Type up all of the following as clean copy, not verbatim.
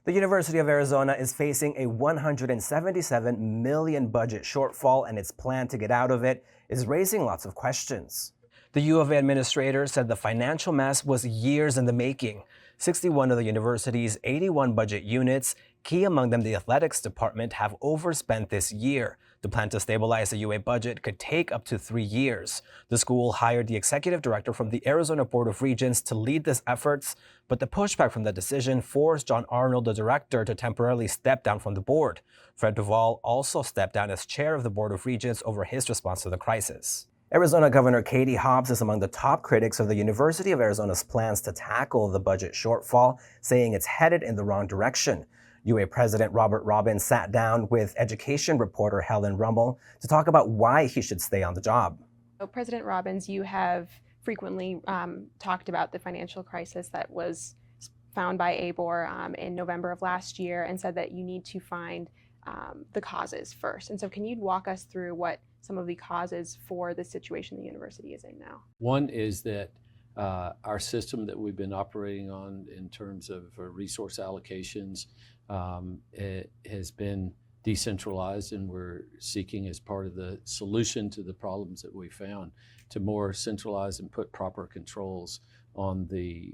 The University of Arizona is facing a $177 million budget shortfall, and its plan to get out of it is raising lots of questions. The U of A administrator said the financial mess was years in the making. 61 of the university's 81 budget units, key among them the athletics department, have overspent this year. The plan to stabilize the UA budget could take up to 3 years. The school hired the executive director from the Arizona Board of Regents to lead these efforts, but the pushback from the decision forced John Arnold, the director, to temporarily step down from the board. Fred Duvall also stepped down as chair of the Board of Regents over his response to the crisis. Arizona Governor Katie Hobbs is among the top critics of the University of Arizona's plans to tackle the budget shortfall, saying it's headed in the wrong direction. UA President Robert Robbins sat down with education reporter Helen Rummel to talk about why he should stay on the job. So President Robbins, you have frequently talked about the financial crisis that was found by ABOR in November of last year, and said that you need to find the causes first. And so can you walk us through what some of the causes for the situation the university is in now? One is that our system that we've been operating on in terms of resource allocations it has been decentralized, and we're seeking, as part of the solution to the problems that we found, to more centralize and put proper controls on the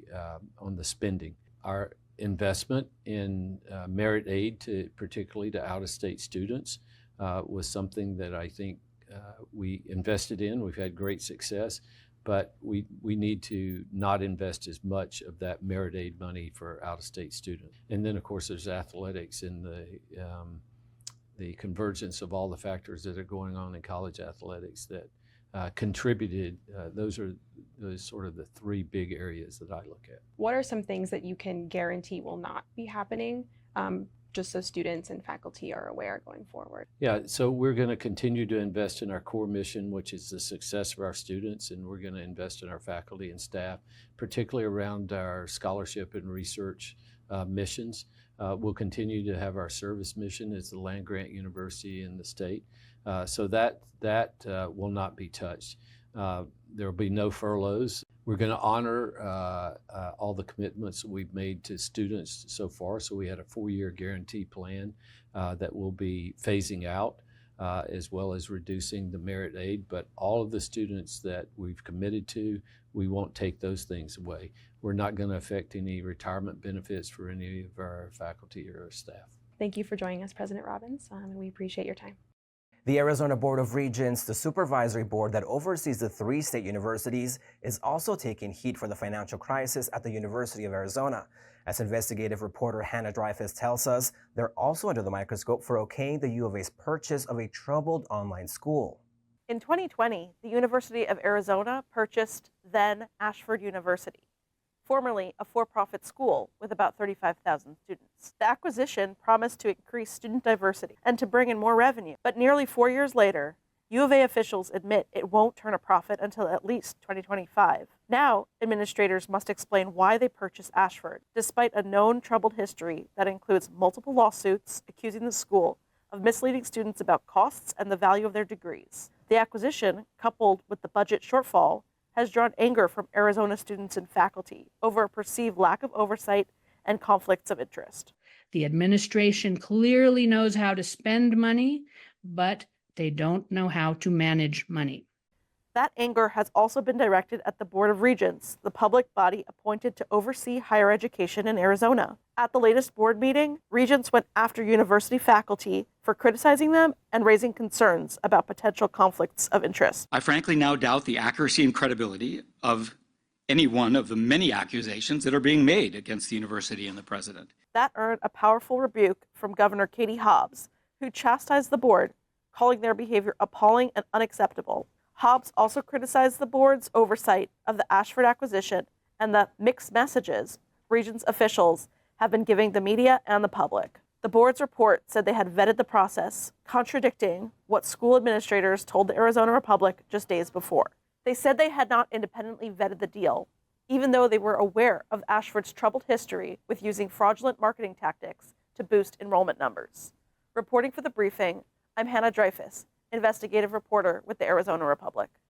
spending. Our investment in merit aid, particularly to out-of-state students, was something that I think we invested in. We've had great success, but we need to not invest as much of that merit aid money for out-of-state students. And then, of course, there's athletics and the convergence of all the factors that are going on in college athletics that contributed. Those are sort of the three big areas that I look at. What are some things that you can guarantee will not be happening, just so students and faculty are aware going forward? Yeah, so we're going to continue to invest in our core mission, which is the success of our students, and we're going to invest in our faculty and staff, particularly around our scholarship and research missions. We'll continue to have our service mission as the land-grant university in the state, so that will not be touched. There will be no furloughs. We're going to honor all the commitments that we've made to students so far. So we had a 4-year guarantee plan that will be phasing out, as well as reducing the merit aid. But all of the students that we've committed to, we won't take those things away. We're not going to affect any retirement benefits for any of our faculty or our staff. Thank you for joining us, President Robbins, and we appreciate your time. The Arizona Board of Regents, the supervisory board that oversees the 3 state universities, is also taking heat for the financial crisis at the University of Arizona. As investigative reporter Hannah Dreyfus tells us, they're also under the microscope for okaying the U of A's purchase of a troubled online school. In 2020, the University of Arizona purchased then Ashford University, formerly a for-profit school with about 35,000 students. The acquisition promised to increase student diversity and to bring in more revenue, but nearly 4 years later, U of A officials admit it won't turn a profit until at least 2025. Now, administrators must explain why they purchased Ashford, despite a known troubled history that includes multiple lawsuits accusing the school of misleading students about costs and the value of their degrees. The acquisition, coupled with the budget shortfall, has drawn anger from Arizona students and faculty over a perceived lack of oversight and conflicts of interest. The administration clearly knows how to spend money, but they don't know how to manage money. That anger has also been directed at the Board of Regents, the public body appointed to oversee higher education in Arizona. At the latest board meeting, Regents went after university faculty for criticizing them and raising concerns about potential conflicts of interest. I frankly now doubt the accuracy and credibility of any one of the many accusations that are being made against the university and the president. That earned a powerful rebuke from Governor Katie Hobbs, who chastised the board, calling their behavior appalling and unacceptable. Hobbs also criticized the board's oversight of the Ashford acquisition and the mixed messages Regents officials have been giving the media and the public. The board's report said they had vetted the process, contradicting what school administrators told the Arizona Republic just days before. They said they had not independently vetted the deal, even though they were aware of Ashford's troubled history with using fraudulent marketing tactics to boost enrollment numbers. Reporting for The Briefing, I'm Hannah Dreyfus, investigative reporter with the Arizona Republic.